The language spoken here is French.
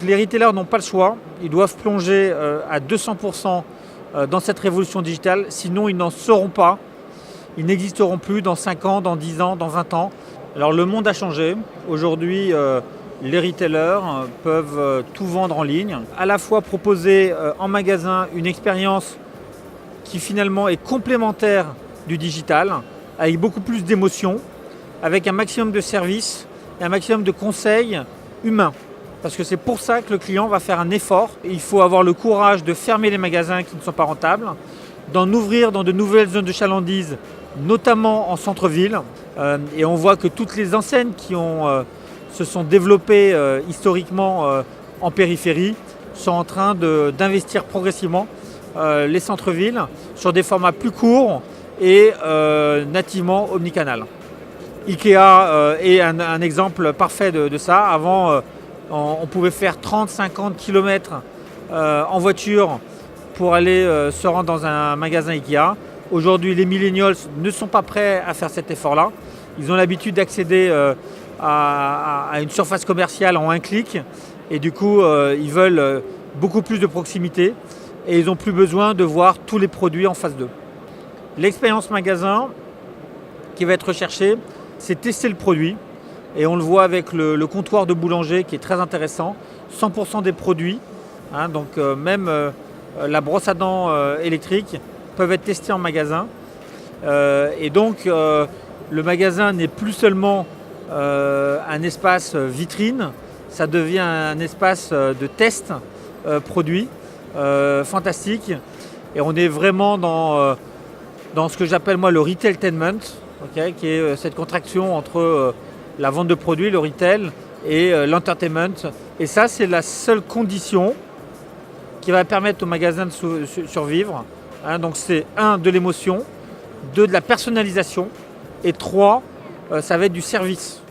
les retailers n'ont pas le choix, ils doivent plonger à 200% dans cette révolution digitale, sinon ils n'en seront pas, ils n'existeront plus dans 5 ans, dans 10 ans, dans 20 ans. Alors le monde a changé, aujourd'hui les retailers peuvent tout vendre en ligne, à la fois proposer en magasin une expérience qui finalement est complémentaire du digital, avec beaucoup plus d'émotions, avec un maximum de services et un maximum de conseils humains. Parce que c'est pour ça que le client va faire un effort. Il faut avoir le courage de fermer les magasins qui ne sont pas rentables, d'en ouvrir dans de nouvelles zones de chalandise, notamment en centre-ville. Et on voit que toutes les enseignes qui se sont développées historiquement en périphérie sont en train d'investir progressivement les centres-villes sur des formats plus courts et nativement omnicanal. Ikea est un exemple parfait de ça. Avant, on pouvait faire 30-50 km en voiture pour aller se rendre dans un magasin Ikea. Aujourd'hui, les millennials ne sont pas prêts à faire cet effort-là. Ils ont l'habitude d'accéder à une surface commerciale en un clic et du coup, ils veulent beaucoup plus de proximité et ils n'ont plus besoin de voir tous les produits en face d'eux. L'expérience magasin qui va être recherchée, c'est tester le produit. Et on le voit avec le comptoir de boulanger qui est très intéressant. 100% des produits, donc même la brosse à dents électrique, peuvent être testés en magasin. Et donc le magasin n'est plus seulement un espace vitrine, ça devient un espace de test produit fantastique. Et on est vraiment dans ce que j'appelle moi le retailtainment, qui est cette contraction entre la vente de produits, le retail et l'entertainment. Et ça, c'est la seule condition qui va permettre au magasin de survivre. Donc c'est 1, de l'émotion, 2, de la personnalisation et 3, ça va être du service.